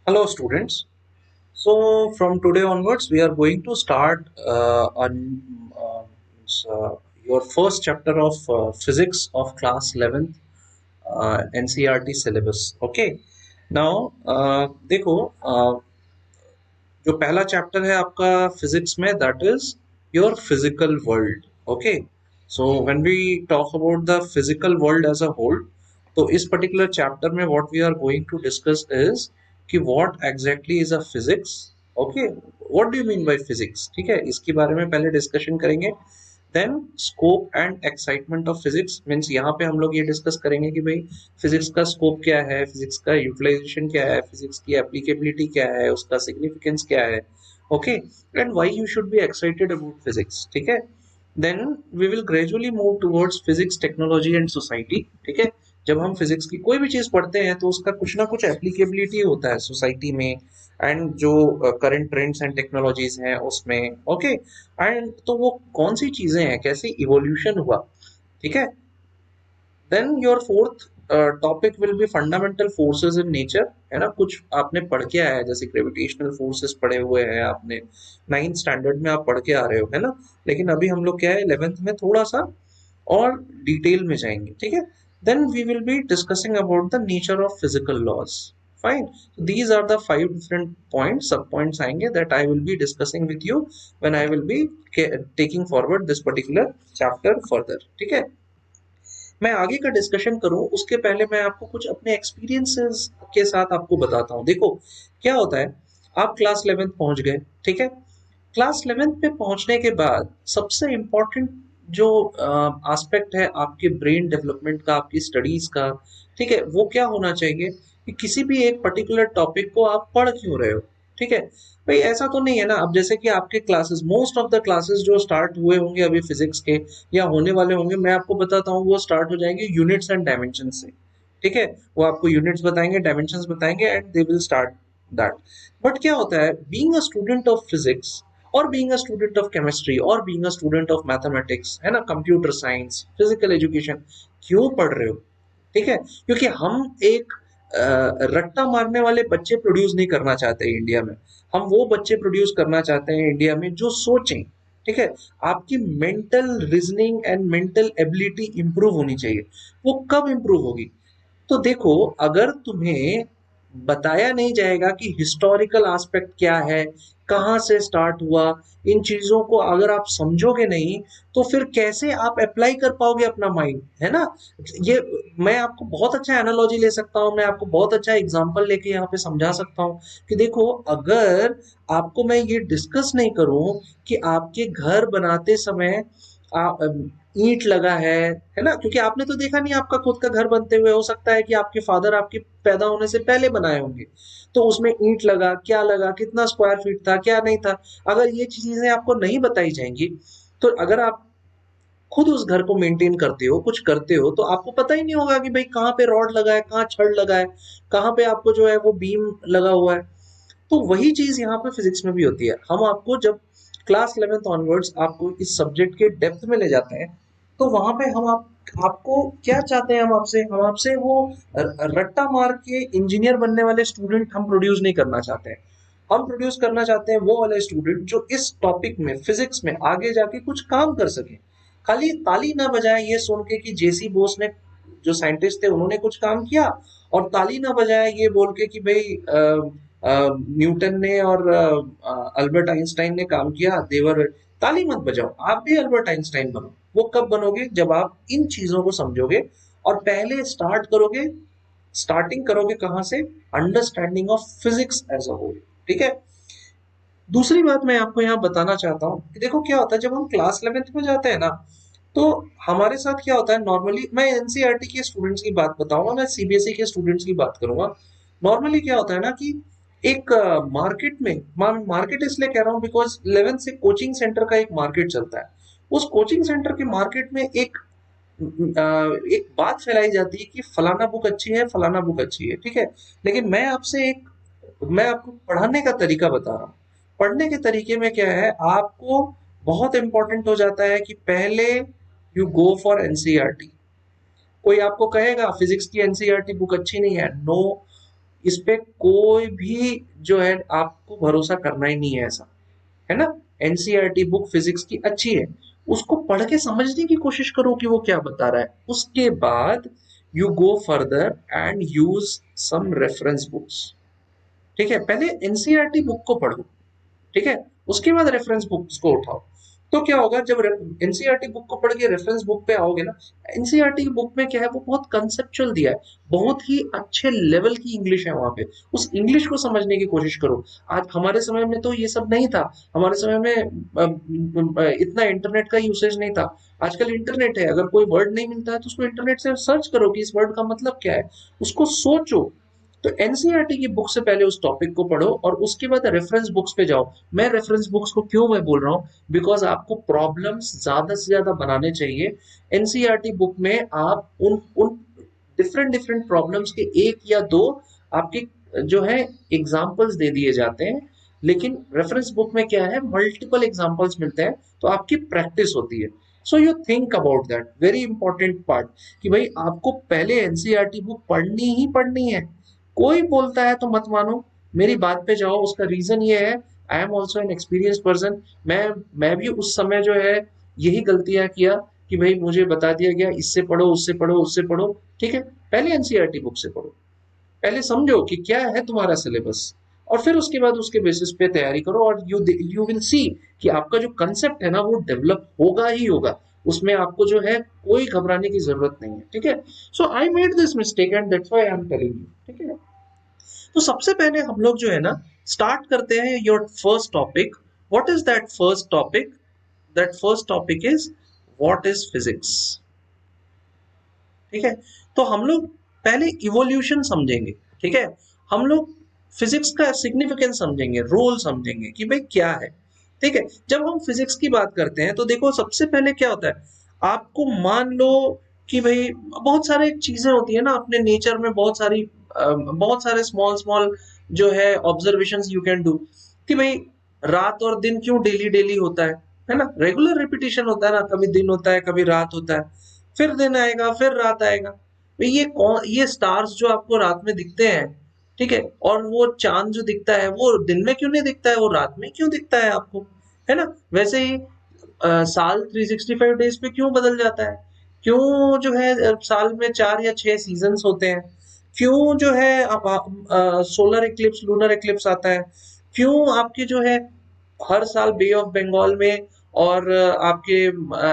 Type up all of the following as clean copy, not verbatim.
Hello students. So from today onwards we are going to start your first chapter of physics of class 11th NCERT syllabus. Okay. Now देखो जो पहला chapter है आपका physics में that is your physical world. Okay. So when we talk about the physical world as a whole, तो इस particular chapter में what we are going to discuss is कि what exactly is a physics. Okay. What do you mean by physics? ठीक है, इसके बारे में पहले डिस्कशन करेंगे. Then scope and excitement of physics means यहाँ पे हम लोग ये डिस्कस करेंगे कि भाई फिजिक्स का स्कोप क्या है, फिजिक्स का यूटिलाइजेशन क्या है, फिजिक्स की एप्लीकेबिलिटी क्या है, उसका सिग्निफिकेंस क्या है. Okay. And why you should be excited about physics. ठीक है. Then we will gradually move towards physics, technology and society. ठीक है. जब हम फिजिक्स की कोई भी चीज पढ़ते हैं तो उसका कुछ ना कुछ एप्लीकेबिलिटी होता है सोसाइटी में एंड जो करंट ट्रेंड्स एंड टेक्नोलॉजीज हैं उसमें. ओके. एंड तो वो कौन सी चीजें हैं, कैसे इवोल्यूशन हुआ. ठीक है. Then your fourth topic will be fundamental forces in nature. है ना, कुछ आपने पढ़ के आया है, जैसे ग्रेविटेशनल फोर्सेस पढ़े हुए हैं आपने, नाइन्थ स्टैंडर्ड में आप पढ़ के आ रहे हो, है ना. लेकिन अभी हम लोग क्या है 11th में थोड़ा सा और डिटेल में जाएंगे. ठीक है. Then we will be discussing about the nature of physical laws. Fine. These are the 5 different points, सब पॉइंट्स आएंगे that I will be discussing with you when I will be taking forward this particular chapter further. ठीक है. मैं आगे का discussion करूं उसके पहले मैं आपको कुछ अपने एक्सपीरियंसेस के साथ आपको बताता हूं. देखो क्या होता है, आप क्लास 11th पहुंच गए. ठीक है. क्लास 11th पे पहुंचने के बाद सबसे इम्पोर्टेंट जो एस्पेक्ट है आपके ब्रेन डेवलपमेंट का, आपकी स्टडीज का, ठीक है, वो क्या होना चाहिए कि किसी भी एक पर्टिकुलर टॉपिक को आप पढ़ क्यों रहे हो. ठीक है. भाई ऐसा तो नहीं है ना, अब जैसे कि आपके classes, most of the classes जो स्टार्ट हुए होंगे अभी फिजिक्स के या होने वाले होंगे, मैं आपको बताता हूँ, वो स्टार्ट हो जाएंगे यूनिट्स एंड डायमेंशन से. ठीक है. वो आपको यूनिट्स बताएंगे, डायमेंशंस बताएंगे and they will start that. But क्या होता है, being a student of physics और being a student of chemistry और being a student of mathematics, है ना, कंप्यूटर साइंस, फिजिकल एजुकेशन, क्यों पढ़ रहे हो. ठीक है. क्योंकि हम एक रट्टा मारने वाले बच्चे प्रोड्यूस नहीं करना चाहते इंडिया में. हम वो बच्चे प्रोड्यूस करना चाहते हैं इंडिया में जो सोचें. ठीक है. आपकी mental reasoning and mental ability improve होनी चाहिए. वो कब इंप्रूव होगी? तो देखो, अगर तुम्हें बताया नहीं जाएगा कि हिस्टोरिकल एस्पेक्ट क्या है, कहाँ से स्टार्ट हुआ, इन चीजों को अगर आप समझोगे नहीं, तो फिर कैसे आप अप्लाई कर पाओगे अपना माइंड, है ना. ये मैं आपको बहुत अच्छा एनालॉजी ले सकता हूँ, मैं आपको बहुत अच्छा एग्जांपल लेके यहाँ पे समझा सकता हूँ कि देखो, अगर आपको मैं ये डिस्कस नहीं करूँ कि आपके घर बनाते समय ईंट लगा है ना, क्योंकि आपने तो देखा नहीं आपका खुद का घर बनते हुए, हो सकता है कि आपके फादर आपके पैदा होने से पहले बनाए होंगे, तो उसमें ईंट लगा, क्या लगा, कितना स्क्वायर फीट था, क्या नहीं था. अगर ये चीजें आपको नहीं बताई जाएंगी, तो अगर आप खुद उस घर को मेंटेन करते हो, कुछ करते हो, तो आपको पता ही नहीं होगा कि भाई कहाँ पे रॉड लगा है, कहाँ छड़ लगा है, कहाँ पे आपको जो है वो बीम लगा हुआ है. तो वही चीज यहाँ पे फिजिक्स में भी होती है. हम आपको जब क्लास 11th ऑनवर्ड्स आपको इस सब्जेक्ट के डेप्थ में ले जाते हैं, तो वहां पे हम आपको क्या चाहते हैं, हम आपसे वो रट्टा मार के इंजीनियर बनने वाले स्टूडेंट हम प्रोड्यूस नहीं करना चाहते हैं. हम प्रोड्यूस करना चाहते हैं वो वाले स्टूडेंट जो इस टॉपिक में, फिजिक्स में आगे जाके कुछ काम कर सके. खाली ताली ना बजाए ये सुन के कि जेसी बोस ने, जो साइंटिस्ट थे, उन्होंने कुछ काम किया, और ताली ना बजाए ये बोल के कि भाई न्यूटन ने और अल्बर्ट आइंस्टाइन ने काम किया, देवर. ताली मत बजाओ, आप भी अल्बर्ट आइंस्टाइन बनो. वो कब बनोगे, जब आप इन चीजों को समझोगे और पहले स्टार्ट करोगे. स्टार्टिंग करोगे कहां से? Understanding of physics as a whole. ठीक है. दूसरी बात मैं आपको यहाँ बताना चाहता हूँ कि देखो क्या होता है, जब हम क्लास 11th में जाते हैं ना, तो हमारे साथ क्या होता है, नॉर्मली मैं एनसीईआरटी के स्टूडेंट्स की बात बताऊंगा, मैं सीबीएसई के स्टूडेंट्स की बात करूंगा. नॉर्मली क्या होता है ना कि एक मार्केट में, मार्केट इसलिए कह रहा हूँ बिकॉज 11th से कोचिंग सेंटर का एक मार्केट चलता है. उस कोचिंग सेंटर के मार्केट में एक बात फैलाई जाती है कि फलाना बुक अच्छी है, फलाना बुक अच्छी है. ठीक है. लेकिन मैं आपको पढ़ाने का तरीका बता रहा हूँ. पढ़ने के तरीके में क्या है, आपको बहुत इंपॉर्टेंट हो जाता है कि पहले यू गो फॉर एनसीईआरटी. कोई आपको कहेगा फिजिक्स की एनसीईआरटी बुक अच्छी नहीं है, नो. इस पे कोई भी जो है आपको भरोसा करना ही नहीं है, ऐसा है ना। एनसीईआरटी बुक फिजिक्स की अच्छी है, उसको पढ़ के समझने की कोशिश करो कि वो क्या बता रहा है। उसके बाद you go further and use some reference books. ठीक है, पहले एनसीईआरटी बुक को पढ़ो, ठीक है, उसके बाद रेफरेंस बुक्स को उठाओ। तो क्या होगा, जब एनसीईआरटी बुक को पढ़ के रेफरेंस बुक पे आओगे ना, एनसीईआरटी की बुक में क्या है, वो बहुत कंसेप्चुअल दिया है, बहुत ही अच्छे लेवल की इंग्लिश है वहां पे। उस इंग्लिश को समझने की कोशिश करो। आज हमारे समय में तो ये सब नहीं था, हमारे समय में इतना इंटरनेट का यूसेज नहीं था। आजकल इंटरनेट है, अगर कोई वर्ड नहीं मिलता है तो उसको इंटरनेट से सर्च करो कि इस वर्ड का मतलब क्या है, उसको सोचो। तो एनसीईआरटी की बुक से पहले उस टॉपिक को पढ़ो और उसके बाद रेफरेंस बुक्स पे जाओ। मैं रेफरेंस बुक्स को क्यों मैं बोल रहा हूँ, बिकॉज आपको प्रॉब्लम्स ज्यादा से ज्यादा बनाने चाहिए। एनसीईआरटी बुक में आप उन उन डिफरेंट डिफरेंट प्रॉब्लम्स के एक या दो आपके जो है एग्जाम्पल्स दे दिए जाते हैं, लेकिन रेफरेंस बुक में क्या है, मल्टीपल एग्जाम्पल्स मिलते हैं, तो आपकी प्रैक्टिस होती है। So you think about that, very important part, कि भाई आपको पहले एनसीईआरटी बुक पढ़नी ही पढ़नी है। कोई बोलता है तो मत मानो, मेरी बात पे जाओ। उसका रीजन ये है, I am also an experience person. मैं भी उस समय जो है यही गलतियां किया कि भाई मुझे बता दिया गया इससे पढ़ो उससे पढ़ो उससे पढ़ो। ठीक है, पहले एनसीईआरटी बुक से पढ़ो, पहले समझो कि क्या है तुम्हारा सिलेबस, और फिर उसके बाद उसके बेसिस पे तैयारी करो, और यू विल सी कि आपका जो कंसेप्ट है ना वो डेवलप होगा ही होगा। उसमें आपको जो है कोई घबराने की जरूरत नहीं है। ठीक है, so I made this mistake and that's why I am telling you. ठीक है, तो सबसे पहले हम लोग जो है ना स्टार्ट करते हैं your first topic. What is that first topic? That first topic is what is physics. ठीक है, तो हम लोग पहले इवोल्यूशन समझेंगे। ठीक है, हम लोग फिजिक्स का सिग्निफिकेंस समझेंगे, रोल समझेंगे कि भाई क्या है। ठीक है, जब हम फिजिक्स की बात करते हैं तो देखो सबसे पहले क्या होता है, आपको मान लो कि भाई बहुत सारे चीजें होती है ना अपने नेचर में, बहुत सारी बहुत सारे स्मॉल स्मॉल जो है ऑब्जर्वेशंस यू कैन डू, कि भाई रात और दिन क्यों डेली डेली होता है ना, रेगुलर रिपीटिशन होता है ना, कभी दिन होता है कभी रात होता है, फिर दिन आएगा फिर रात आएगा। भाई ये स्टार्स जो आपको रात में दिखते हैं, ठीक है, और वो चांद जो दिखता है वो दिन में क्यों नहीं दिखता है, वो रात में क्यों दिखता है आपको, है ना। वैसे ही साल 365 डेज पे क्यों बदल जाता है, क्यों जो है साल में 4 या 6 सीजन्स होते हैं, क्यों जो है सोलर इक्लिप्स लूनर इक्लिप्स आता है, क्यों आपके जो है हर साल बे ऑफ बंगाल में और आपके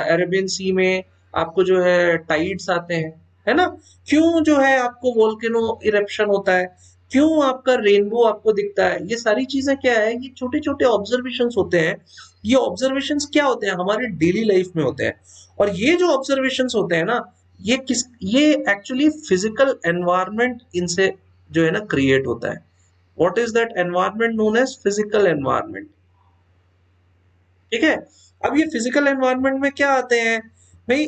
अरेबियन सी में आपको जो है टाइड्स आते हैं, है ना। क्यों जो है आपको वोल्केनो इरप्शन होता है, क्यों आपका रेनबो आपको दिखता है। ये सारी चीजें क्या है, ये छोटे छोटे ऑब्जर्वेशंस होते हैं। ये ऑब्जर्वेशंस क्या होते हैं, हमारे डेली लाइफ में होते हैं। और ये जो ऑब्जर्वेशंस होते हैं ना, ये एक्चुअली फिजिकल एनवायरनमेंट इनसे जो है ना क्रिएट होता है। What is that environment known as physical environment. ठीक है, अब ये फिजिकल एनवायरनमेंट में क्या आते हैं भाई,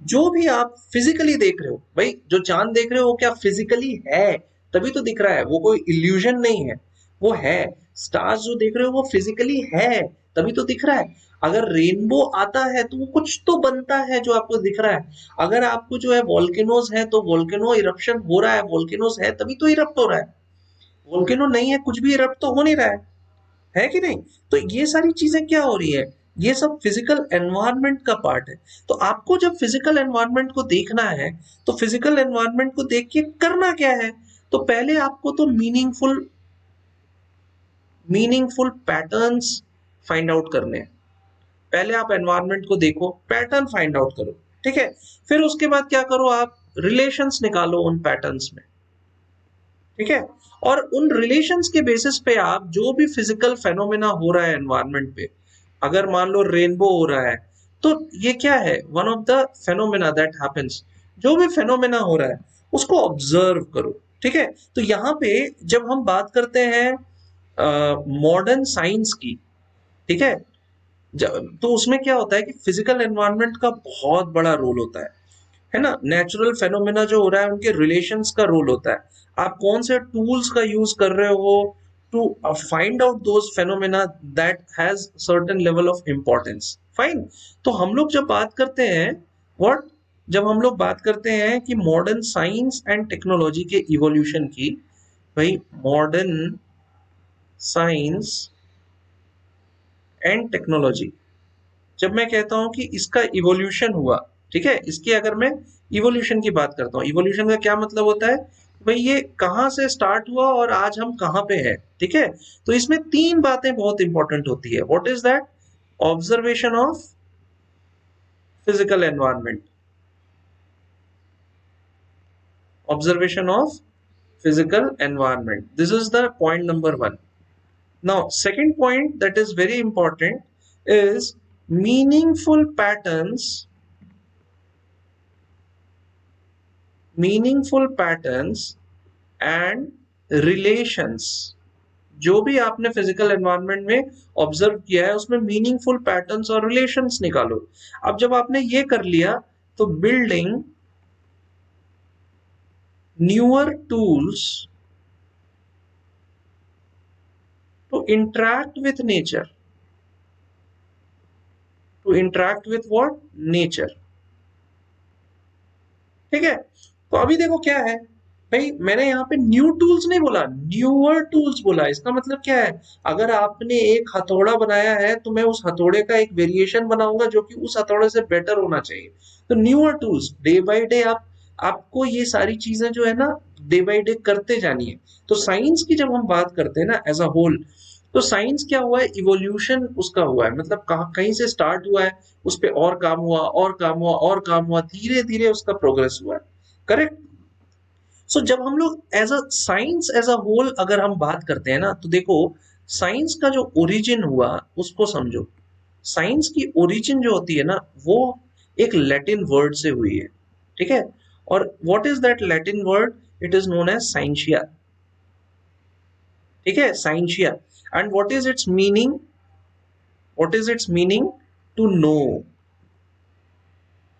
जो भी आप फिजिकली देख रहे हो, भाई जो चांद देख रहे हो वो क्या फिजिकली है, तभी तो दिख रहा है, वो कोई इल्यूजन नहीं है, वो है। स्टार्स जो देख रहे हो वो फिजिकली है, तभी तो दिख रहा है। अगर रेनबो आता है तो वो कुछ तो बनता है जो आपको दिख रहा है। अगर आपको जो है वोल्केनोज है तो वोल्केनो इरप्शन हो रहा है, वोल्केनोज है तभी तो इरप्ट हो रहा है। वोल्केनो नहीं है, कुछ भी इरप्ट तो हो नहीं रहा है कि नहीं। तो ये सारी चीजें क्या हो रही है, ये सब फिजिकल एनवायरनमेंट का पार्ट है। तो आपको जब फिजिकल एनवायरनमेंट को देखना है तो फिजिकल एनवायरनमेंट को देख के करना क्या है, तो पहले आपको तो meaningful meaningful patterns find out करने हैं। पहले आप एनवायरनमेंट को देखो, पैटर्न फाइंड आउट करो। ठीक है, फिर उसके बाद क्या करो, आप रिलेशंस निकालो उन पैटर्न्स में। ठीक है, और उन रिलेशंस के बेसिस पे आप जो भी फिजिकल फेनोमेना हो रहा है एनवायरनमेंट पे, अगर मान लो रेनबो हो रहा है तो ये क्या है, one of the phenomena that happens. जो भी फेनोमेना हो रहा है उसको ऑब्जर्व करो। ठीक है, तो यहाँ पे जब हम बात करते हैं मॉडर्न साइंस की, ठीक है, तो उसमें क्या होता है कि फिजिकल एनवायरनमेंट का बहुत बड़ा रोल होता है ना। नेचुरल फेनोमेना जो हो रहा है उनके रिलेशंस का रोल होता है। आप कौन से टूल्स का यूज कर रहे हो to find out those phenomena that has certain level of importance. Fine, तो हम लोग जब बात करते हैं व्हाट, जब हम लोग बात करते हैं कि मॉडर्न साइंस एंड टेक्नोलॉजी के इवोल्यूशन की, भाई मॉडर्न साइंस एंड टेक्नोलॉजी, जब मैं कहता हूं कि इसका इवोल्यूशन हुआ, ठीक है, इसकी अगर मैं इवोल्यूशन की बात करता हूं, इवोल्यूशन का क्या मतलब होता है भाई, ये कहां से स्टार्ट हुआ और आज हम कहां पे हैं, ठीक है। तो इसमें तीन बातें बहुत इंपॉर्टेंट होती है। What is that? Observation of physical environment, observation of physical environment, this is the point number one. Now second point that is very important is meaningful patterns, meaningful patterns and relations। जो भी आपने physical environment में observe किया है उसमें meaningful patterns और relations निकालो। अब जब आपने ये कर लिया तो building newer tools to interact with nature, to interact with what? Nature, ठीक है। तो अभी देखो क्या है भाई, मैंने यहाँ पे न्यू टूल्स नहीं बोला, न्यूअर टूल्स बोला। इसका मतलब क्या है, अगर आपने एक हथौड़ा बनाया है तो मैं उस हथौड़े का एक वेरिएशन बनाऊंगा जो कि उस हथौड़े से बेटर होना चाहिए। तो newer tools, day by day आपको ये सारी चीजें जो है ना डे बाय डे करते जानी है। तो साइंस की जब हम बात करते हैं ना एज अ होल, तो साइंस क्या हुआ है, इवोल्यूशन उसका हुआ है, मतलब कहाँ कहीं से स्टार्ट हुआ है, उस पे और काम हुआ और काम हुआ और काम हुआ, धीरे धीरे उसका प्रोग्रेस हुआ है। करेक्ट। सो जब हम लोग as a science as a whole अगर हम बात करते हैं ना, तो देखो साइंस का जो ओरिजिन हुआ उसको समझो। साइंस की ओरिजिन जो होती है ना वो एक लैटिन वर्ड से हुई है, ठीक है। और what is that Latin word? It is known as scientia, ठीक है, scientia. And what is its meaning? What is its meaning? To know,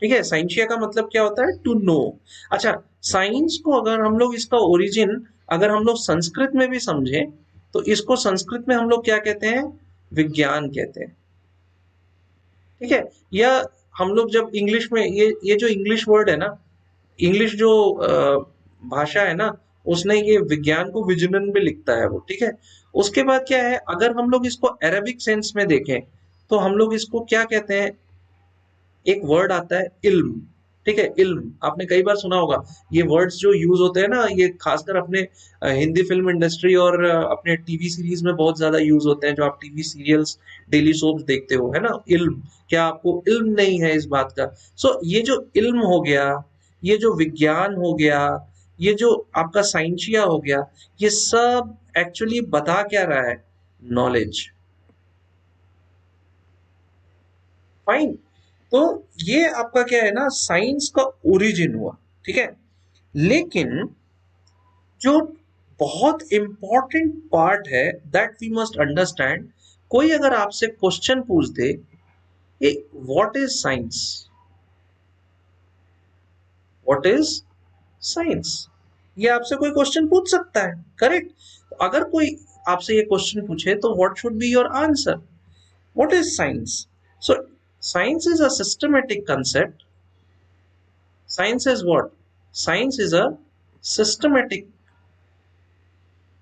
ठीक है। साइंशिया का मतलब क्या होता है? To know. अच्छा, साइंस को अगर हम लोग इसका ओरिजिन अगर हम लोग संस्कृत में भी समझें तो इसको संस्कृत में हम लोग क्या कहते हैं? विज्ञान कहते हैं, ठीक है। या हम लोग जब इंग्लिश में ये जो इंग्लिश वर्ड है ना, इंग्लिश जो भाषा है ना, उसने ये विज्ञान को विजनन में लिखता है वो, ठीक है। उसके बाद क्या है, अगर हम लोग इसको अरेबिक सेंस में देखें तो हम लोग इसको क्या कहते हैं? एक वर्ड आता है इल्म, ठीक है, इल्म। आपने कई बार सुना होगा ये वर्ड्स जो यूज होते हैं ना, ये खासकर अपने हिंदी फिल्म इंडस्ट्री और अपने टीवी सीरीज में बहुत ज्यादा यूज होते हैं, जो आप टीवी सीरियल्स डेली सोप्स देखते हो, है ना, इल्म। क्या आपको इल्म नहीं है इस बात का? सो ये जो इल्म हो गया, ये जो विज्ञान हो गया, ये जो आपका साइंसिया हो गया, ये सब एक्चुअली बता क्या रहा है? नॉलेज। फाइन। तो ये आपका क्या है ना, साइंस का ओरिजिन हुआ, ठीक है। लेकिन जो बहुत इंपॉर्टेंट पार्ट है दैट वी मस्ट अंडरस्टैंड, कोई अगर आपसे क्वेश्चन पूछ दे what is science, what is science, ये आपसे कोई क्वेश्चन पूछ सकता है, करेक्ट। अगर कोई आपसे ये क्वेश्चन पूछे तो what should be your answer? What is science? So science is a systematic concept. Science is what? Science is a systematic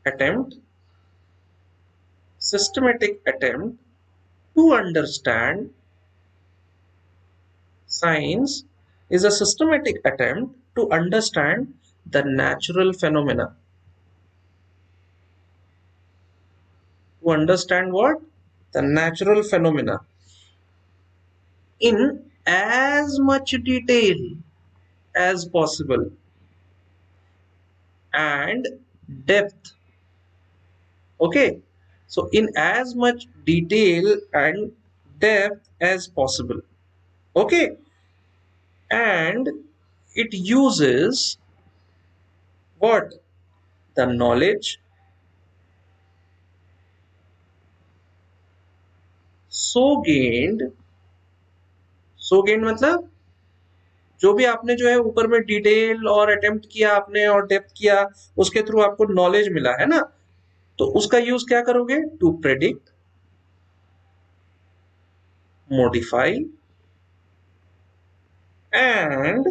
attempt, systematic attempt to understand. Science is a systematic attempt to understand the natural phenomena. To understand what? The natural phenomena in as much detail as possible and depth. Okay. So in as much detail and depth as possible. Okay. And it uses what? The knowledge so gained, so gained मतलब जो भी आपने जो है ऊपर में detail और attempt किया आपने और डेप्थ किया, उसके थ्रू आपको नॉलेज मिला है ना, तो उसका यूज क्या करोगे? To predict, modify and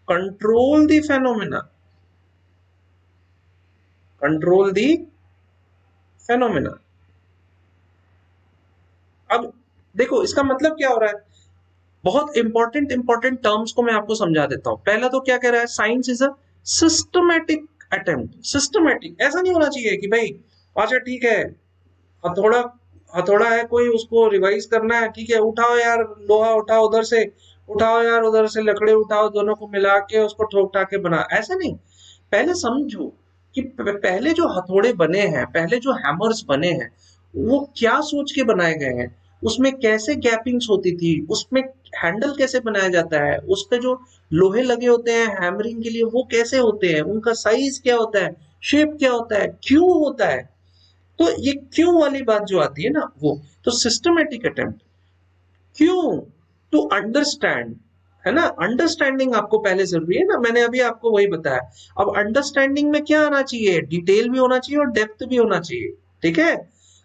control the phenomena, control the phenomena. अब देखो इसका मतलब क्या हो रहा है, बहुत इंपॉर्टेंट टर्म्स को मैं आपको समझा देता हूं। पहला तो क्या कह रहा है, science is a systematic attempt. Systematic ऐसा नहीं होना चाहिए कि भाई अच्छा ठीक है, हथौड़ा हथौड़ा है कोई, उसको रिवाइज करना है, ठीक है उठाओ यार लोहा, उठाओ उधर से, उठाओ यार उधर से लकड़ी उठाओ, दोनों को मिला के उसको ठोक ठाक के बना, ऐसा नहीं। पहले समझो कि पहले जो हथौड़े बने हैं, पहले जो हैमर्स बने हैं, वो क्या सोच के बनाए गए हैं, उसमें कैसे गैपिंग्स होती थी, उसमें हैंडल कैसे बनाया जाता है, उस पे जो लोहे लगे होते हैं हैमरिंग के लिए वो कैसे होते हैं, उनका साइज क्या होता है, शेप क्या होता है, क्यों होता है। तो ये क्यों वाली बात जो आती है ना, वो तो सिस्टमेटिक अटेम्प्ट, क्यों, टू अंडरस्टैंड, है ना। अंडरस्टैंडिंग आपको पहले जरूरी है ना, मैंने अभी आपको वही बताया। अब अंडरस्टैंडिंग में क्या आना चाहिए, डिटेल भी होना चाहिए और डेप्थ भी होना चाहिए, ठीक है।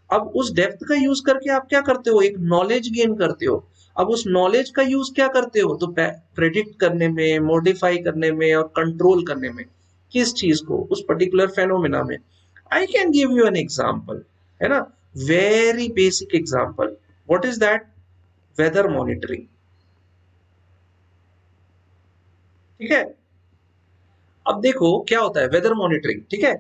अब उस डेप्थ का यूज करके आप क्या करते हो, एक नॉलेज गेन करते हो। अब उस नॉलेज का यूज क्या करते हो, तो प्रेडिक्ट करने में, मॉडिफाई करने में और कंट्रोल करने में। किस चीज को, उस पर्टिकुलर फेनोमेना में। I can give you an example, है ना, very basic example. What is that, weather monitoring, ठीक है। अब देखो क्या होता है वेदर मॉनिटरिंग, ठीक है।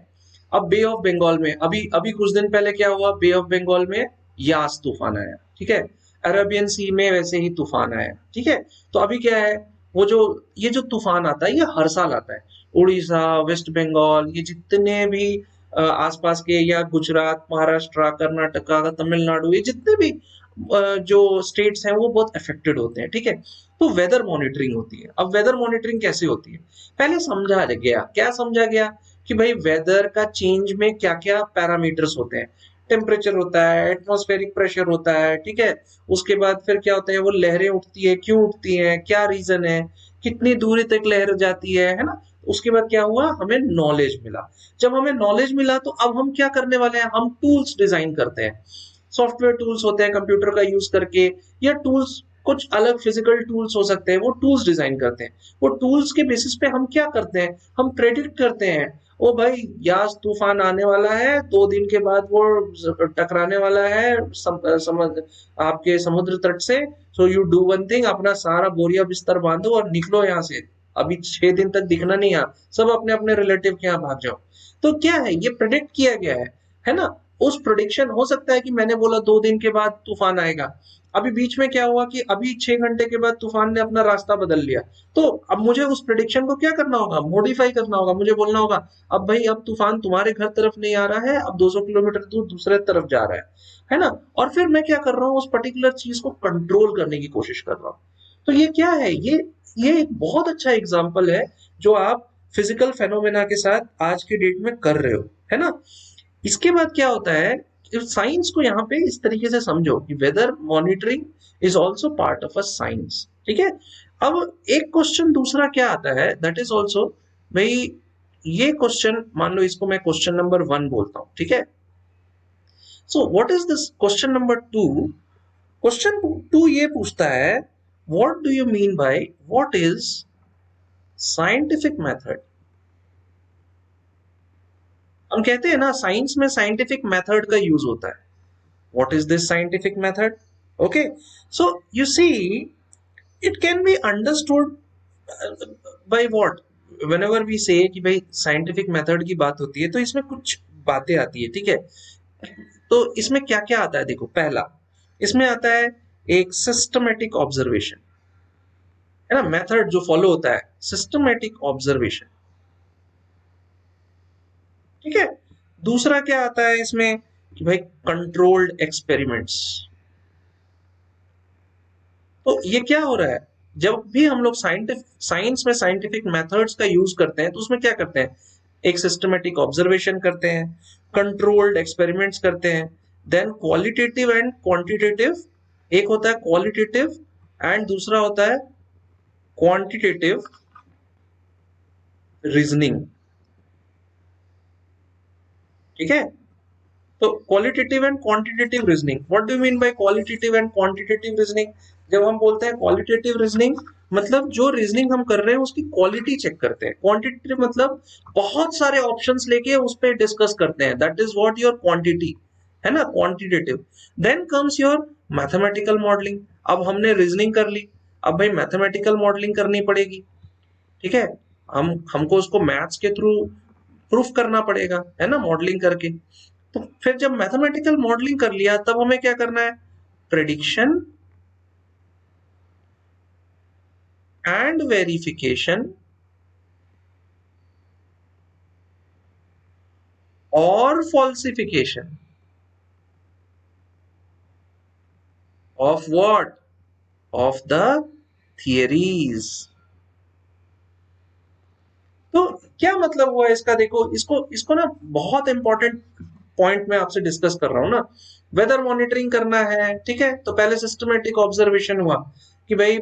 अब बे ऑफ बंगाल में अभी अभी कुछ दिन पहले क्या हुआ, बे ऑफ बंगाल में यास तूफान आया, ठीक है। अरेबियन सी में वैसे ही तूफान आया, ठीक है। तो अभी क्या है, वो जो ये जो तूफान आता है ये हर साल आता है। उड़ीसा, वेस्ट बंगाल, ये जितने भी आसपास के, या गुजरात, महाराष्ट्र, कर्नाटका, तमिलनाडु, ये जितने भी जो स्टेट्स हैं वो बहुत अफेक्टेड होते हैं, ठीक है। तो वेदर मॉनिटरिंग होती है। अब वेदर मॉनिटरिंग कैसे होती है, पहले समझा गया, क्या समझा गया कि भाई वेदर का चेंज में क्या क्या पैरामीटर्स होते हैं। टेम्परेचर होता है, एटमॉस्फेरिक प्रेशर होता है, ठीक है। उसके बाद फिर क्या होता है, वो लहरें उठती है, क्यों उठती हैं, क्या रीजन है, कितनी दूरी तक लहर जाती है ना। उसके बाद क्या हुआ, हमें नॉलेज मिला। जब हमें नॉलेज मिला तो अब हम क्या करने वाले हैं, हम टूल्स डिजाइन करते हैं। सॉफ्टवेयर टूल्स होते हैं कंप्यूटर का यूज करके, या टूल्स कुछ अलग फिजिकल टूल्स हो सकते हैं, वो टूल्स डिजाइन करते हैं। वो टूल्स के बेसिस पे हम क्या करते हैं, हम प्रेडिक्ट करते हैं, ओ भाई यास तूफान आने वाला है, 2 दिन के बाद वो टकराने वाला है समझ आपके समुद्र तट से। So you do one thing, अपना सारा बोरिया बिस्तर बांधो और निकलो यहाँ से। अभी 6 दिन तक दिखना नहीं, यहाँ सब अपने अपने रिलेटिव के यहाँ भाग जाओ। तो क्या है, ये प्रेडिक्ट किया गया है ना। उस प्रोडिक्शन हो सकता है कि मैंने बोला 2 दिन के बाद तूफान आएगा, अभी बीच में क्या हुआ कि अभी 6 घंटे के बाद तूफान ने अपना रास्ता बदल लिया। तो अब मुझे उस प्रिडिक्शन को क्या करना होगा, मॉडिफाई करना होगा। मुझे बोलना होगा अब भाई अब तूफान तुम्हारे घर तरफ नहीं आ रहा है, अब 200 किलोमीटर दूर दूसरे तरफ जा रहा है ना। और फिर मैं क्या कर रहा हूँ, उस पर्टिकुलर चीज को कंट्रोल करने की कोशिश कर रहा हूँ। तो ये क्या है, ये एक बहुत अच्छा एग्जाम्पल है जो आप फिजिकल फेनोमेना के साथ आज के डेट में कर रहे हो, है ना। इसके बाद क्या होता है, साइंस को यहाँ पे इस तरीके से समझो कि weather monitoring is also part of a science, ठीक है। अब एक क्वेश्चन दूसरा क्या आता है, दैट इज ऑल्सो, भाई ये क्वेश्चन मान लो इसको मैं क्वेश्चन नंबर 1 बोलता हूँ, ठीक है। सो what is this question number 2। Question 2 ये पूछता है, what do you mean by what is scientific method. हम कहते हैं ना साइंस में साइंटिफिक मेथड का यूज होता है। What is this scientific method? Okay, so you see, it can be understood by what? Whenever we say कि भाई scientific method की बात होती है तो इसमें कुछ बातें आती है, ठीक है। तो इसमें क्या क्या आता है, देखो पहला इसमें आता है एक सिस्टमेटिक ऑब्जर्वेशन, है ना। मेथड जो फॉलो होता है सिस्टमेटिक ऑब्जर्वेशन, ठीक है। दूसरा क्या आता है इसमें कि भाई कंट्रोल्ड एक्सपेरिमेंट्स। तो ये क्या हो रहा है, जब भी हम लोग साइंस में साइंटिफिक मेथड्स का यूज करते हैं तो उसमें क्या करते हैं, एक सिस्टमेटिक ऑब्जर्वेशन करते हैं, कंट्रोल्ड एक्सपेरिमेंट्स करते हैं, देन क्वालिटेटिव एंड क्वांटिटेटिव। एक होता है क्वालिटेटिव एंड दूसरा होता है क्वांटिटेटिव रीजनिंग, ठीक है। तो qualitative and quantitative reasoning, what do you mean bye qualitative and quantitative reasoning. जब हम बोलते हैं क्वालिटेटिव रीजनिंग मतलब जो रीजनिंग हम कर रहे हैं उसकी क्वालिटी चेक करते हैं, क्वांटिटेटिव मतलब बहुत सारे ऑप्शंस लेके उस पर डिस्कस करते हैं, that is what your quantity है ना, quantitative. Then comes your mathematical modelling. अब हमने रीजनिंग कर ली, अब भाई मैथमेटिकल मॉडलिंग करनी पड़ेगी, ठीक है। हमको उसको मैथ्स के थ्रू प्रूफ करना पड़ेगा, है ना, मॉडलिंग करके। तो फिर जब मैथमेटिकल मॉडलिंग कर लिया तब हमें क्या करना है, प्रेडिक्शन एंड वेरिफिकेशन और falsification of what, of the theories. तो क्या मतलब हुआ इसका, देखो इसको इसको ना बहुत इंपॉर्टेंट पॉइंट में आपसे डिस्कस कर रहा हूं ना। वेदर मॉनिटरिंग करना है, ठीक है, तो पहले सिस्टमेटिक ऑब्जर्वेशन हुआ कि भाई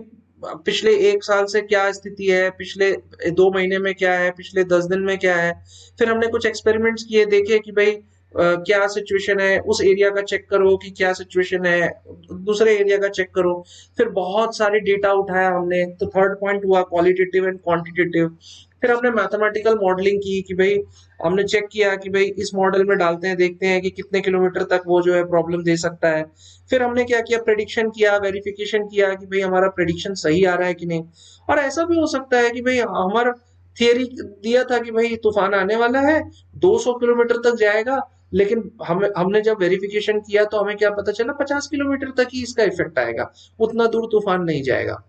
पिछले 1 साल से क्या स्थिति है, पिछले 2 महीने में क्या है, पिछले 10 दिन में क्या है। फिर हमने कुछ एक्सपेरिमेंट्स किए, देखे कि भाई क्या सिचुएशन है, उस एरिया का चेक करो कि क्या सिचुएशन है, दूसरे एरिया का चेक करो। फिर बहुत सारे डेटा उठाया हमने, तो थर्ड पॉइंट हुआ क्वालिटेटिव एंड क्वांटिटेटिव। फिर हमने मैथमेटिकल मॉडलिंग की कि भाई हमने चेक किया कि भाई इस मॉडल में डालते हैं, देखते हैं कि कितने किलोमीटर तक वो जो है प्रॉब्लम दे सकता है। फिर हमने क्या किया, प्रेडिक्शन किया, वेरिफिकेशन किया कि भाई हमारा प्रेडिक्शन सही आ रहा है कि नहीं। और ऐसा भी हो सकता है कि भाई हमारा थियरी दिया था कि भाई तूफान आने वाला है, 200 किलोमीटर तक जाएगा, लेकिन हमने जब वेरिफिकेशन किया तो हमें क्या पता चला, 50 किलोमीटर तक ही इसका इफेक्ट आएगा, उतना दूर तूफान नहीं जाएगा।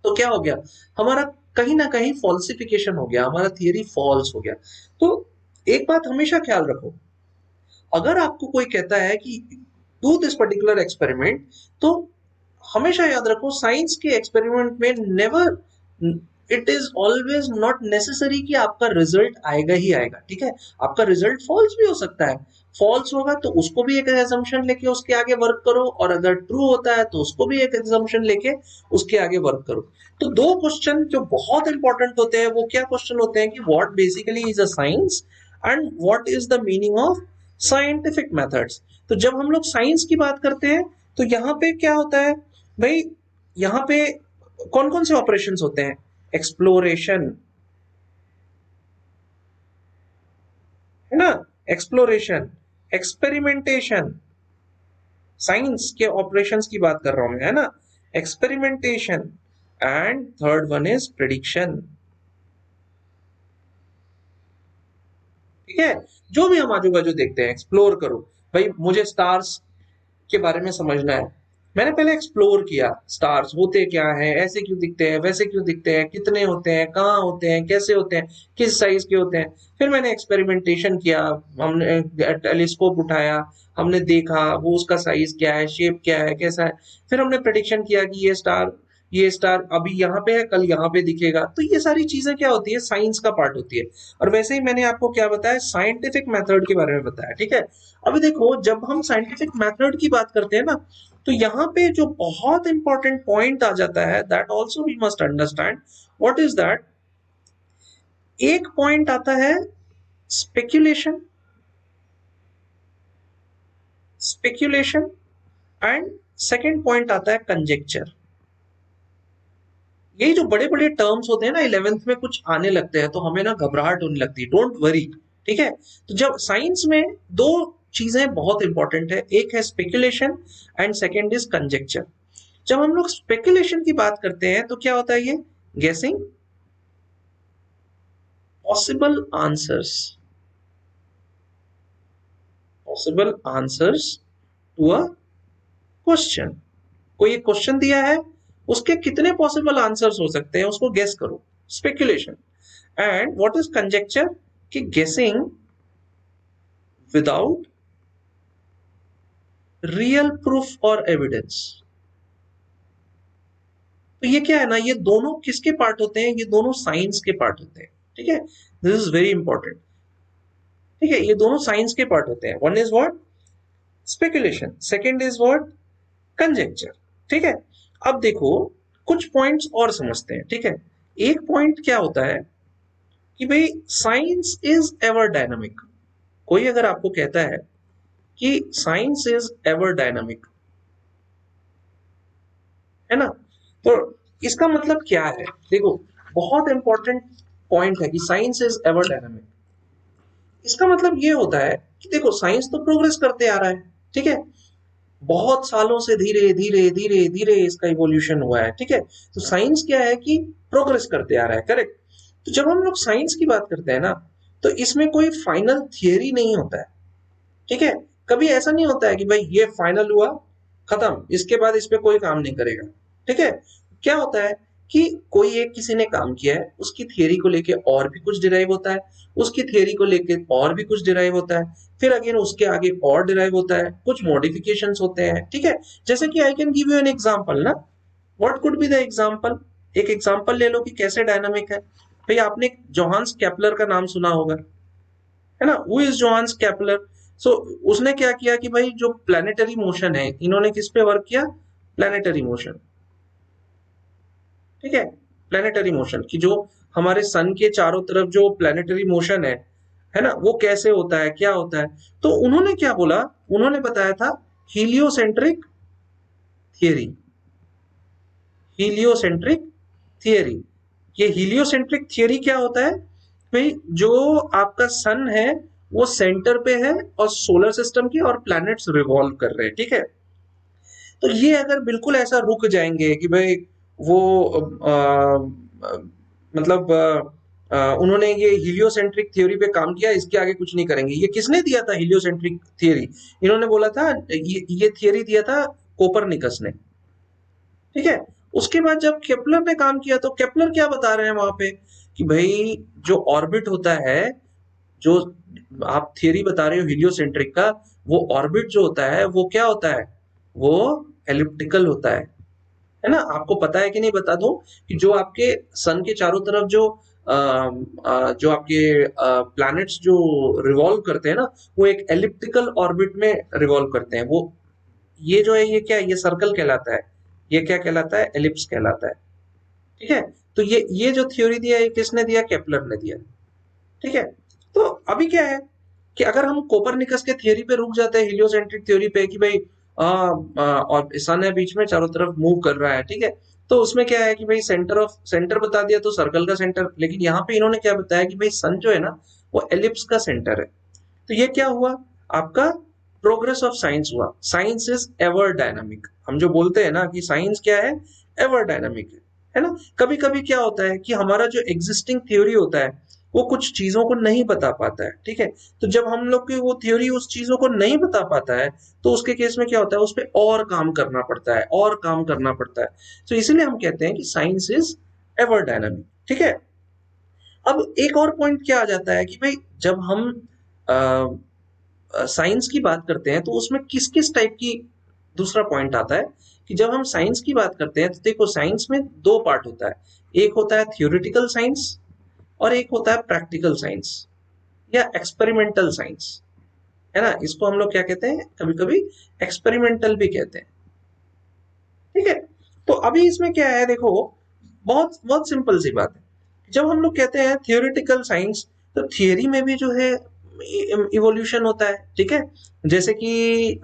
तो क्या हो गया, हमारा कहीं ना कहीं फॉल्सिफिकेशन हो गया, हमारा थियरी फॉल्स हो गया। तो एक बात हमेशा ख्याल रखो, अगर आपको कोई कहता है कि डू दिस पर्टिकुलर एक्सपेरिमेंट, तो हमेशा याद रखो साइंस के एक्सपेरिमेंट में never, it is always not necessary कि आपका रिजल्ट आएगा ही आएगा, ठीक है। आपका रिजल्ट फॉल्स भी हो सकता है, फॉल्स होगा तो उसको भी एक एजम्पशन लेके उसके आगे वर्क करो, और अगर ट्रू होता है तो उसको भी एक एजम्पशन लेके उसके आगे वर्क करो। तो दो क्वेश्चन जो बहुत इंपॉर्टेंट होते हैं वो क्या क्वेश्चन होते हैं कि what basically is a science and what is the meaning of scientific methods. तो जब हम लोग साइंस की बात करते हैं तो यहाँ पे क्या होता है भाई, यहाँ पे कौन कौन से ऑपरेशंस होते हैं, एक्सप्लोरेशन, है ना, एक्सप्लोरेशन, एक्सपेरिमेंटेशन, साइंस के ऑपरेशंस की बात कर रहा हूं मैं, है ना, experimentation, and third one is prediction, ठीक है। जो भी हम आजू बाजू देखते हैं, एक्सप्लोर करो। भाई मुझे स्टार्स के बारे में समझना है, मैंने पहले एक्सप्लोर किया, स्टार्स होते क्या हैं, ऐसे क्यों दिखते हैं, वैसे क्यों दिखते हैं, कितने होते हैं, कहाँ होते हैं, कैसे होते हैं, किस साइज के होते हैं। फिर मैंने एक्सपेरिमेंटेशन किया, हमने टेलीस्कोप उठाया, हमने देखा वो उसका साइज क्या है, शेप क्या है, कैसा है। फिर हमने प्रेडिक्शन किया कि ये स्टार अभी यहाँ पे है, कल यहाँ पे दिखेगा। तो ये सारी चीजें क्या होती है, साइंस का पार्ट होती है। और वैसे ही मैंने आपको क्या बताया, साइंटिफिक मेथड के बारे में बताया, ठीक है। अभी देखो जब हम साइंटिफिक मेथड की बात करते हैं ना, तो यहाँ पे जो बहुत इंपॉर्टेंट पॉइंट आ जाता है, that also we must understand, what is that. एक पॉइंट आता है speculation, speculation, and second point आता है कंजेक्चर। यही जो बड़े बड़े टर्म्स होते हैं ना, 11th में कुछ आने लगते हैं तो हमें ना घबराहट होने लगती है, डोंट वरी, ठीक है। तो जब साइंस में दो चीजें बहुत इंपॉर्टेंट है, एक है speculation and second is conjecture. जब हम लोग स्पेकुलेशन की बात करते हैं तो क्या होता है, ये guessing possible answers, possible answers to a question. कोई एक क्वेश्चन दिया है, उसके कितने पॉसिबल आंसर्स हो सकते हैं उसको गेस करो, speculation. And what is conjecture, कि गेसिंग विदाउट रियल प्रूफ और एविडेंस। तो ये क्या है ना, ये दोनों किसके पार्ट होते हैं, ये दोनों साइंस के पार्ट होते हैं, ठीक है। दिस इज वेरी इंपॉर्टेंट, ठीक है, ये दोनों साइंस के पार्ट होते हैं। One is what, speculation, second is what, conjecture, ठीक है। अब देखो कुछ पॉइंट्स और समझते हैं, ठीक है। एक पॉइंट क्या होता है कि भाई साइंस इज एवर डायनामिक। कोई अगर आपको कहता है कि साइंस इज एवर डायनामिक, है ना, तो इसका मतलब क्या है? देखो, बहुत इंपॉर्टेंट पॉइंट है कि साइंस इज एवर डायनामिक। इसका मतलब ये होता है कि देखो, साइंस तो प्रोग्रेस करते आ रहा है, ठीक है, बहुत सालों से धीरे धीरे धीरे धीरे इसका इवोल्यूशन हुआ है, ठीक है। तो साइंस क्या है कि प्रोग्रेस करते आ रहा है, करेक्ट। तो जब हम लोग साइंस की बात करते हैं ना, तो इसमें कोई फाइनल थियरी नहीं होता है, ठीक है। कभी ऐसा नहीं होता है कि भाई ये फाइनल हुआ, खत्म, इसके बाद इस पे कोई काम नहीं करेगा, ठीक है। क्या होता है कि कोई एक किसी ने काम किया है, उसकी थियरी को लेके और भी कुछ डिराइव होता है, उसकी थियरी को लेके और भी कुछ डिराइव होता है, फिर अगेन उसके आगे और डिराइव होता है, कुछ मॉडिफिकेशंस होते हैं, ठीक है। जैसे कि I can give you an example ना, what could be the example. एक एग्जांपल ले लो कि कैसे डायनामिक है। भाई आपने जोहान्स केपलर का नाम सुना होगा, है ना। Who is Johannes Kepler? So उसने क्या किया कि भाई जो प्लानिटरी मोशन है, इन्होंने किस पे वर्क किया? प्लानिटरी मोशन, ठीक है। प्लानिटरी मोशन की जो हमारे सन के चारों तरफ जो प्लानिटरी मोशन है ना, वो कैसे होता है, क्या होता है। तो उन्होंने क्या बोला, उन्होंने बताया था हीलियोसेंट्रिक थियरी। हीलियोसेंट्रिक थियरी, ये हीलियोसेंट्रिक थियरी क्या होता है भाई? जो आपका सन है वो सेंटर पे है और सोलर सिस्टम की और प्लैनेट्स रिवॉल्व कर रहे हैं, ठीक है। तो ये अगर बिल्कुल ऐसा रुक जाएंगे कि भाई वो मतलब उन्होंने ये हीलियोसेंट्रिक थ्योरी पे काम किया, इसके आगे कुछ नहीं करेंगे। ये किसने दिया था हीलियोसेंट्रिक थियरी? इन्होंने बोला था, ये थियरी दिया था कोपरनिकस ने, ठीक है। उसके बाद जब केपलर ने काम किया, तो केपलर क्या बता रहे हैं वहां पे कि भाई जो ऑर्बिट होता है, जो आप थियरी बता रहे हो हीलियोसेंट्रिक का, वो ऑर्बिट जो होता है वो क्या होता है? वो एलिप्टिकल होता है ना। आपको पता है कि नहीं, बता दूं कि जो आपके सन के चारों तरफ जो आपके प्लैनेट्स जो रिवॉल्व करते हैं ना, वो एक एलिप्टिकल ऑर्बिट में रिवॉल्व करते हैं। वो ये जो है, ये क्या है? ये सर्कल कहलाता है। ये क्या कहलाता है? एलिप्स कहलाता है, ठीक है। तो ये जो थ्योरी दिया है, ये किसने दिया? केपलर ने दिया, ठीक है। तो अभी क्या है कि अगर हम कोपरनिकस के थियरी पे रुक जाते हैं, हीलियोसेंट्रिक थ्योरी पे कि भाई और सन है बीच में, चारों तरफ मूव कर रहा है, ठीक है। तो उसमें क्या है कि भाई सेंटर बता दिया, तो सर्कल का सेंटर। लेकिन यहाँ पे इन्होंने क्या बताया कि भाई सन जो है ना, वो एलिप्स का सेंटर है। तो ये क्या हुआ? आपका प्रोग्रेस ऑफ साइंस हुआ। Science is ever dynamic. हम जो बोलते हैं ना कि साइंस क्या है? एवर डायनामिक है ना। कभी कभी क्या होता है कि हमारा जो एग्जिस्टिंग थ्योरी होता है, वो कुछ चीजों को नहीं बता पाता है, ठीक है। तो जब हम लोग की वो थ्योरी उस चीजों को नहीं बता पाता है, तो उसके केस में क्या होता है? उस पर और काम करना पड़ता है, और काम करना पड़ता है। तो इसीलिए हम कहते हैं कि साइंस इज एवर डायनामिक, ठीक है। अब एक और पॉइंट क्या आ जाता है कि भाई जब हम साइंस की बात करते हैं, तो उसमें किस किस टाइप की, दूसरा पॉइंट आता है कि जब हम साइंस की बात करते हैं, तो देखो साइंस में दो पार्ट होता है। एक होता है थियोरिटिकल साइंस और एक होता है प्रैक्टिकल साइंस या एक्सपेरिमेंटल साइंस, है ना। इसको हम लोग क्या कहते हैं? कभी कभी एक्सपेरिमेंटल भी कहते हैं, ठीक है। तो अभी इसमें क्या है, देखो, बहुत बहुत सिंपल सी बात है। जब हम लोग कहते हैं थियोरिटिकल साइंस, तो थियरी में भी जो है इवोल्यूशन होता है, ठीक है। जैसे कि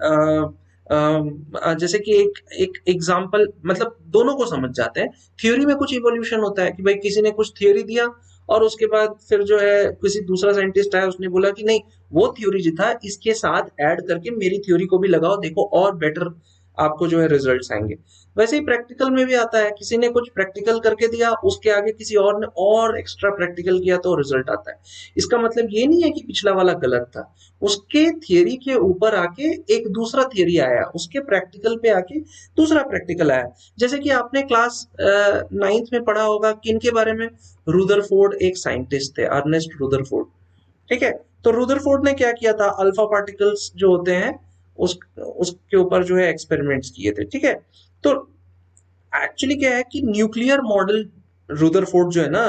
जैसे कि एक एक एग्जांपल, मतलब दोनों को समझ जाते हैं। थ्योरी में कुछ इवोल्यूशन होता है कि भाई किसी ने कुछ थ्योरी दिया, और उसके बाद फिर जो है किसी दूसरा साइंटिस्ट आया, उसने बोला कि नहीं, वो थ्योरी जो था इसके साथ ऐड करके मेरी थ्योरी को भी लगाओ, देखो और बेटर आपको जो है रिजल्ट्स आएंगे। वैसे ही प्रैक्टिकल में भी आता है, किसी ने कुछ प्रैक्टिकल करके दिया, उसके आगे किसी और ने और एक्स्ट्रा प्रैक्टिकल किया, तो रिजल्ट आता है। इसका मतलब ये नहीं है कि पिछला वाला गलत था, उसके थियरी के ऊपर आके एक दूसरा थियरी आया, उसके प्रैक्टिकल पे आके दूसरा प्रैक्टिकल आया। जैसे कि आपने क्लास 9th में पढ़ा होगा किन के बारे में? रुदरफोर्ड एक साइंटिस्ट थे, अर्नेस्ट रुदरफोर्ड, ठीक है। तो रुदरफोर्ड ने क्या किया था? अल्फा पार्टिकल्स जो होते हैं, उसके ऊपर जो है एक्सपेरिमेंट्स किए थे, ठीक है। तो एक्चुअली क्या है कि न्यूक्लियर मॉडल रुदरफोर्ड जो है ना,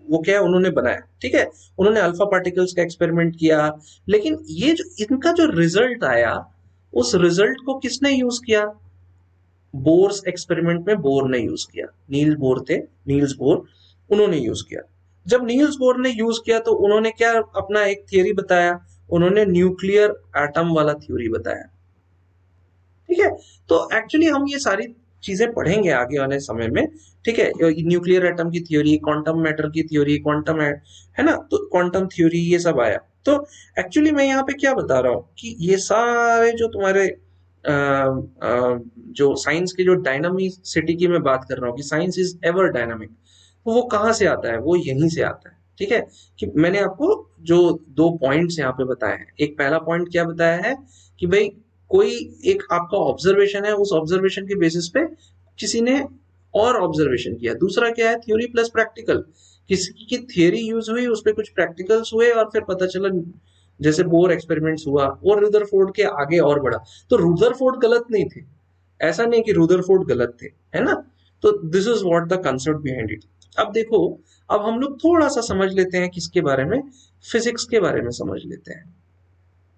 वो क्या है, उन्होंने बनाया, ठीक है। उन्होंने अल्फा पार्टिकल्स का एक्सपेरिमेंट किया, लेकिन ये जो इनका जो रिजल्ट आया, उस रिजल्ट को किसने यूज किया? बोर्स एक्सपेरिमेंट में बोर ने यूज किया। नील्स बोर थे, नील्स बोर, उन्होंने यूज किया। जब नील्स बोर ने यूज किया, तो उन्होंने क्या अपना एक थियरी बताया? उन्होंने न्यूक्लियर एटम वाला थ्योरी बताया, ठीक है। तो एक्चुअली हम ये सारी चीजें पढ़ेंगे आगे आने समय में, ठीक है। न्यूक्लियर एटम की थ्योरी, क्वांटम मैटर की थ्योरी, क्वांटम है ना, तो क्वांटम थ्योरी ये सब आया। तो एक्चुअली मैं यहाँ पे क्या बता रहा हूँ कि ये सारे जो तुम्हारे जो साइंस की जो डायनामिसिटी की मैं बात कर रहा हूँ कि साइंस इज एवर डायनामिक, तो वो कहाँ से आता है, वो यहीं से आता है, ठीक है। कि मैंने आपको जो दो पॉइंट्स यहाँ पे बताए हैं, एक पहला पॉइंट क्या बताया है कि भाई कोई एक आपका ऑब्जर्वेशन है, उस ऑब्जर्वेशन के बेसिस पे किसी ने और ऑब्जर्वेशन किया। दूसरा क्या है, थ्योरी प्लस प्रैक्टिकल, किसी की थियरी यूज हुई, उस पर कुछ प्रैक्टिकल्स हुए और फिर पता चला, जैसे बोर एक्सपेरिमेंट्स हुआ और रुदरफोर्ड के आगे और बढ़ा। तो रुदरफोर्ड गलत नहीं थे, ऐसा नहीं कि रुदरफोर्ड गलत थे, है ना। तो this is what the concept behind it. अब देखो, अब हम लोग थोड़ा सा समझ लेते हैं किसके बारे में, फिजिक्स के बारे में समझ लेते हैं,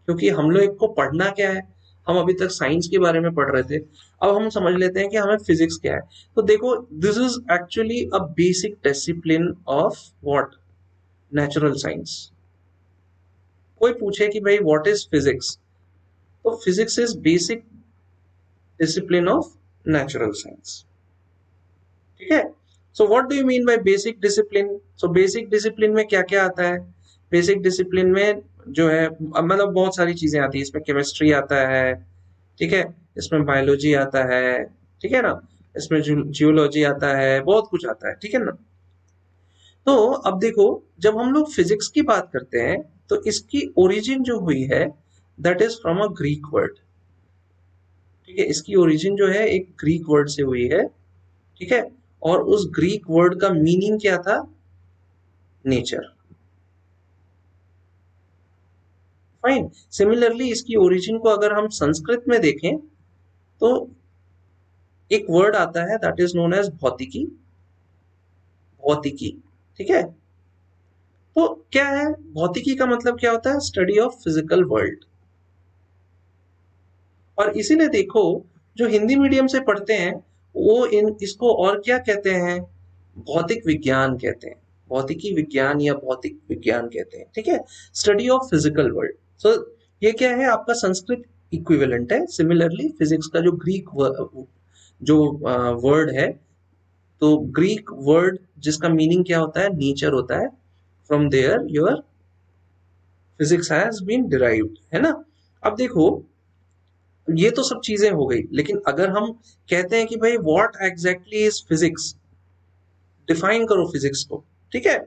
क्योंकि हम लोग को पढ़ना क्या है, हम अभी तक साइंस के बारे में पढ़ रहे थे, अब हम समझ लेते हैं कि हमें फिजिक्स क्या है। तो देखो, this is actually a basic discipline of what, natural science. कोई पूछे कि भाई व्हाट इज फिजिक्स, तो physics is basic discipline of natural science, ठीक है। So what do you mean bye basic discipline? So basic discipline में क्या क्या आता है? बेसिक डिसिप्लिन में जो है मतलब बहुत सारी चीजें आती है, इसमें केमिस्ट्री आता है, ठीक है, इसमें बायोलॉजी आता है, ठीक है ना, इसमें जियोलॉजी आता है, बहुत कुछ आता है, ठीक है ना। तो अब देखो, जब हम लोग फिजिक्स की बात करते हैं तो इसकी ओरिजिन जो हुई है that is from a Greek word, ठीक है। इसकी ओरिजिन जो है एक ग्रीक वर्ड से हुई है, ठीक है। और उस ग्रीक वर्ड का मीनिंग क्या था? नेचर। फाइन। सिमिलरली इसकी ओरिजिन को अगर हम संस्कृत में देखें तो एक वर्ड आता है दैट इज नोन एज भौतिकी, भौतिकी, ठीक है। तो क्या है भौतिकी का मतलब, क्या होता है? Study of physical world. और इसीलिए देखो, जो हिंदी मीडियम से पढ़ते हैं वो इन इसको और क्या कहते हैं? भौतिक विज्ञान कहते हैं, भौतिकी विज्ञान या भौतिक विज्ञान कहते हैं, ठीक है। Study of physical world. So ये क्या है, आपका संस्कृत इक्विवेलेंट है। सिमिलरली फिजिक्स का जो ग्रीक जो वर्ड है, तो ग्रीक वर्ड जिसका मीनिंग क्या होता है? नेचर होता है। From there your physics has been derived, है ना। अब देखो, ये तो सब चीजें हो गई, लेकिन अगर हम कहते हैं कि भाई what exactly is physics, define करो फिजिक्स को, ठीक है।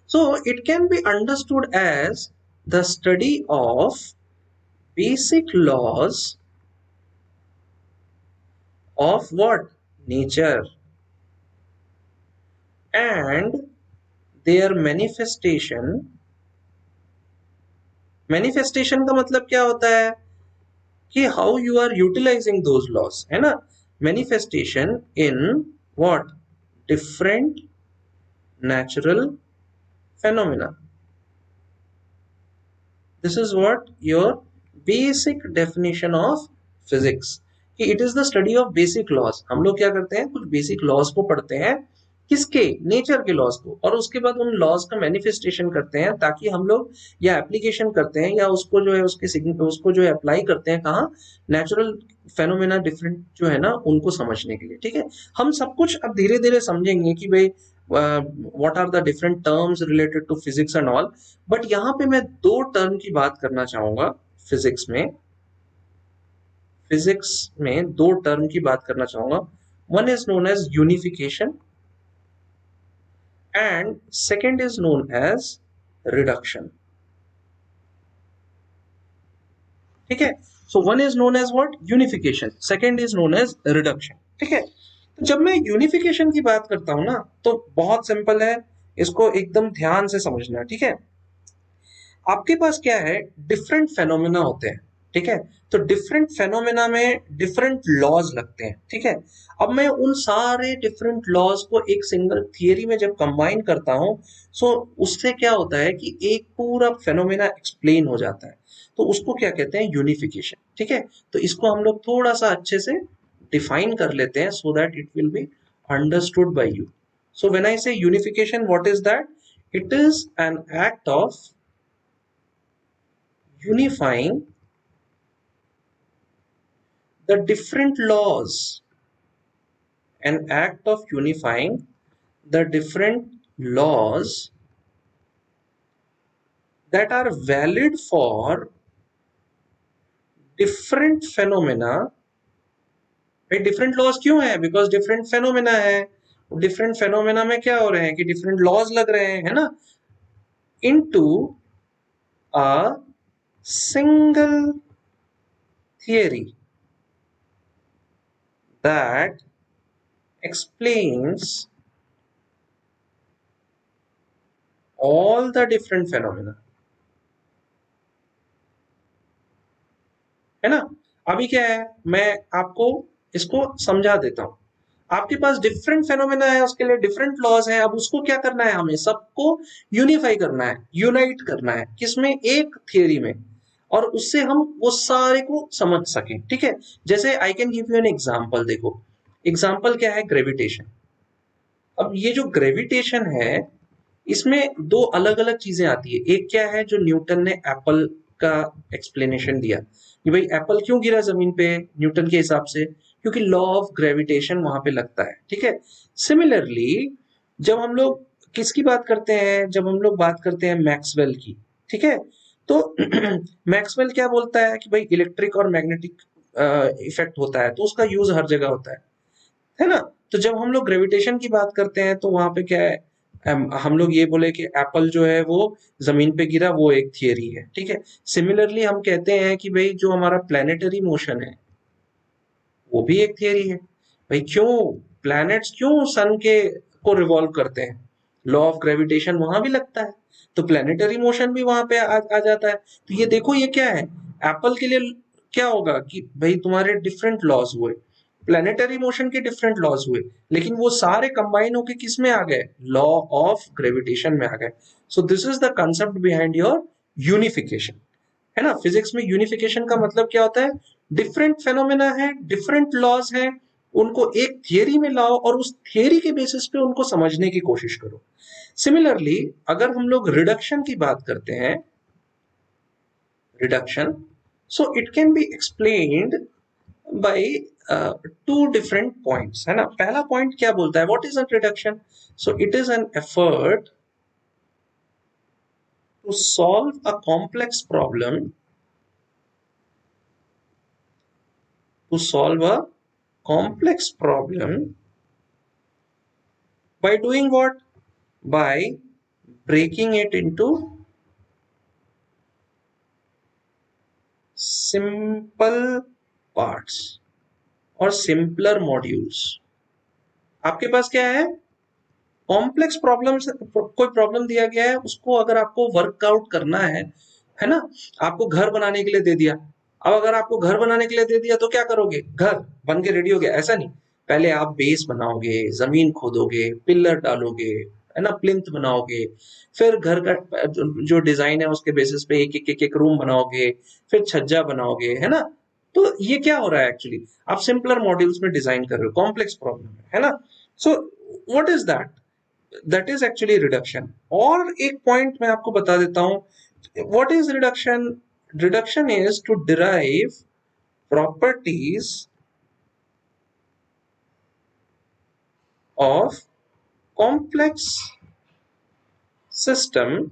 So it can be understood as the study of basic laws of what, nature, and their manifestation. Manifestation का मतलब क्या होता है कि how you are utilising those laws, है ना। Manifestation in what, different natural phenomena. This is what your basic definition of physics, कि it is the study of basic laws। हम लोग क्या करते हैं, कुछ बेसिक लॉज को पढ़ते हैं, किसके? नेचर के लॉज को, और उसके बाद उन लॉज का मैनिफेस्टेशन करते हैं ताकि हम लोग या एप्लीकेशन करते हैं या उसको जो है उसको जो है अप्लाई करते हैं कहाँ? नेचुरल फेनोमेना डिफरेंट जो है ना उनको समझने के लिए, ठीक है। हम सब कुछ अब धीरे धीरे समझेंगे कि भाई what are the different terms related to physics and all. But यहाँ पे मैं दो टर्म की बात करना चाहूंगा फिजिक्स में, फिजिक्स में दो टर्म की बात करना चाहूंगा। One is known as unification and second is known as reduction, ठीक है। So one is known as what, unification, second is known as reduction, ठीक है। तो जब मैं यूनिफिकेशन की बात करता हूं ना तो बहुत सिंपल है, इसको एकदम ध्यान से समझना, ठीक है। आपके पास क्या है, डिफरेंट फेनोमेना होते हैं, ठीक है। तो डिफरेंट फेनोमेना में डिफरेंट लॉज लगते हैं, ठीक है। अब मैं उन सारे डिफरेंट लॉज को एक सिंगल थियरी में जब कंबाइन करता हूं, सो उससे क्या होता है कि एक पूरा फेनोमेना एक्सप्लेन हो जाता है। तो उसको क्या कहते हैं? यूनिफिकेशन, ठीक है। तो इसको हम लोग थोड़ा सा अच्छे से डिफाइन कर लेते हैं so that it will be understood by you. So when I say unification, what is that? It is an act of unifying the different laws an act of unifying the different laws that are valid for different phenomena. भाई different laws क्यों है? Because different phenomena है। Different phenomena में क्या हो रहे हैं कि डिफरेंट लॉज लग रहे हैं, है ना, into a single theory that explains all the different phenomena, है ना। अभी क्या है, मैं आपको इसको समझा देता हूं। आपके पास डिफरेंट फेनोमेना है, उसके लिए डिफरेंट लॉज हैं। अब उसको क्या करना है, हमें सबको यूनिफाई करना है, यूनाइट करना है, किसमें? एक थियरी में, और उससे हम वो सारे को समझ सकें। ठीक है, जैसे आई can give you an example. देखो एग्जांपल क्या है, ग्रेविटेशन। अब ये जो ग्रेविटेशन है, इसमें दो अलग अलग चीजें आती है। एक क्या है, जो न्यूटन ने एप्पल का एक्सप्लेनेशन दिया कि भाई एप्पल क्यों गिरा जमीन पे न्यूटन के हिसाब से, क्योंकि लॉ ऑफ ग्रेविटेशन वहां पे लगता है। ठीक है, सिमिलरली जब हम लोग किसकी बात करते हैं, जब हम लोग बात करते हैं मैक्सवेल की, ठीक है, तो मैक्सवेल क्या बोलता है कि भाई इलेक्ट्रिक और मैग्नेटिक इफेक्ट होता है, तो उसका यूज हर जगह होता है ना। तो जब हम लोग ग्रेविटेशन की बात करते हैं तो वहां पे क्या है, हम लोग ये बोले कि एप्पल जो है वो जमीन पे गिरा, वो एक थियरी है। ठीक है, सिमिलरली हम कहते हैं कि भाई जो हमारा प्लैनेटरी मोशन है वो भी एक थियरी है। भाई क्यों प्लैनेट्स क्यों सन के को रिवॉल्व करते हैं, लॉ ऑफ ग्रेविटेशन वहां भी लगता है, तो प्लैनेटरी मोशन भी वहां पे आ जाता है। तो ये देखो ये क्या है, एप्पल के लिए क्या होगा कि भाई तुम्हारे डिफरेंट लॉज हुए, प्लैनेटरी मोशन के डिफरेंट लॉज हुए, लेकिन वो सारे कंबाइन होके किस में आ गए, लॉ ऑफ ग्रेविटेशन में आ गए। So this is the concept behind your unification, है ना। फिजिक्स में यूनिफिकेशन का मतलब क्या होता है, डिफरेंट फेनोमेना है, डिफरेंट लॉज हैं, उनको एक थियरी में लाओ और उस थियरी के बेसिस पे उनको समझने की कोशिश करो। सिमिलरली अगर हम लोग रिडक्शन की बात करते हैं, reduction, so it can be explained by two different points, है ना। पहला पॉइंट क्या बोलता है, what is a reduction? So it is an effort to solve a complex problem, to solve a complex problem by doing what? By breaking it into simple parts or simpler modules. आपके पास क्या है, complex problem, कोई problem दिया गया है, उसको अगर आपको वर्कआउट करना है ना। आपको घर बनाने के लिए दे दिया, अब अगर आपको घर बनाने के लिए दे दिया तो क्या करोगे, घर बन के रेडी हो गया, ऐसा नहीं। पहले आप बेस बनाओगे, जमीन खोदोगे, पिलर डालोगे, है ना, प्लिंथ बनाओगे, फिर घर का जो डिजाइन है उसके बेसिस पे एक रूम बनाओगे, फिर छज्जा बनाओगे, है ना। तो ये क्या हो रहा है एक्चुअली, आप सिंपलर मॉड्यूल्स में डिजाइन कर रहे हो, कॉम्प्लेक्स प्रॉब्लम है ना। So what is that, that is actually reduction. और एक पॉइंट मैं आपको बता देता हूं, what is reduction? Reduction is to derive properties of complex system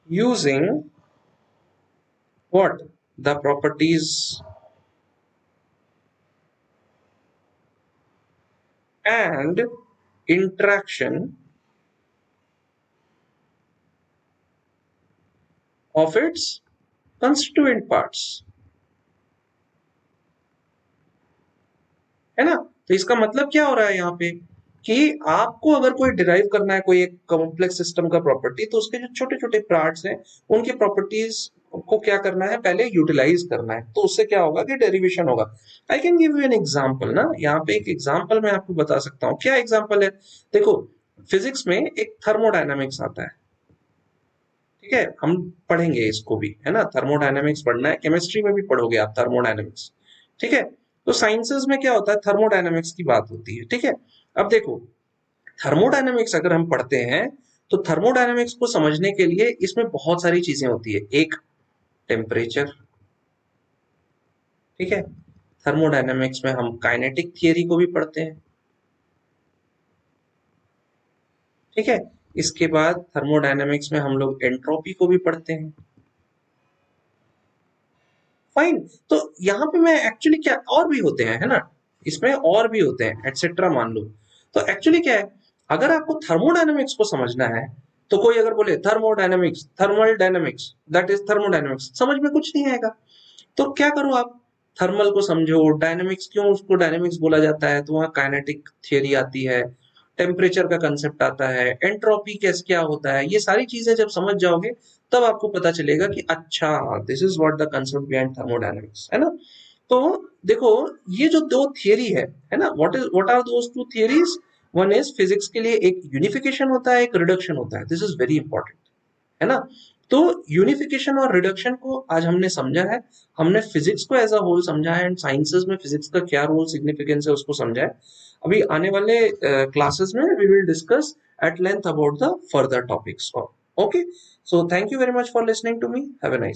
using what, the properties and interaction of its constituent parts, है ना। तो इसका मतलब क्या हो रहा है यहाँ पे कि आपको अगर कोई डिराइव करना है कोई एक कॉम्प्लेक्स सिस्टम का प्रॉपर्टी, तो उसके जो छोटे छोटे पार्ट्स हैं उनके प्रॉपर्टीज को क्या करना है, पहले यूटिलाइज करना है, तो उससे क्या होगा कि डेरिवेशन होगा। आई can give you an example ना, यहाँ पे एक एग्जांपल मैं आपको बता सकता हूँ। क्या एग्जांपल है, देखो फिजिक्स में एक थर्मोडायनामिक्स आता है, ठीक है, हम पढ़ेंगे इसको भी, है ना। थर्मोडायनामिक्स पढ़ना है, केमिस्ट्री में भी पढ़ोगे आप थर्मोडायनामिक्स, ठीक है। तो साइंसेस में क्या होता है, थर्मोडायनामिक्स की बात होती है, ठीक है। अब देखो थर्मोडायनामिक्स अगर हम पढ़ते हैं, तो थर्मोडायनामिक्स को समझने के लिए इसमें बहुत सारी चीजें होती है। एक टेम्परेचर, ठीक है, थर्मोडायनेमिक्स में हम काइनेटिक थियरी को भी पढ़ते हैं, ठीक है। इसके बाद थर्मोडायनेमिक्स में हम लोग एंट्रोपी को भी पढ़ते हैं, फाइन। तो यहाँ पे मैं एक्चुअली क्या, और भी होते हैं, है ना, इसमें और भी होते हैं एटसेट्रा मान लो। तो एक्चुअली क्या है, अगर आपको थर्मोडायनेमिक्स को समझना है, तो कोई अगर बोले thermodynamics, thermal dynamics, that is thermodynamics, समझ में कुछ नहीं आएगा। तो क्या करो आप, थर्मल को समझो, डायनेमिक्स क्यों उसको डायनेमिक्स बोला जाता है, तो वहाँ काइनेटिक थियरी आती है, टेम्परेचर का कंसेप्ट आता है, एंट्रोपी कैसे क्या होता है, ये सारी चीजें जब समझ जाओगे तब आपको पता चलेगा कि अच्छा, this is what the concept behind thermodynamics, है ना। तो देखो, ये जो दो थियरी है ना, what are those two theories, one is physics के लिए एक यूनिफिकेशन होता है, एक रिडक्शन होता है, दिस इज वेरी इंपॉर्टेंट, है ना। तो यूनिफिकेशन और रिडक्शन को आज हमने समझा है, हमने फिजिक्स को एज अ होल समझा है, एंड साइंसेस में फिजिक्स का क्या रोल सिग्निफिकेंस है उसको समझा है। अभी आने वाले क्लासेस में we will discuss at length about the further topics. Okay, so thank you very much for listening to me, have a nice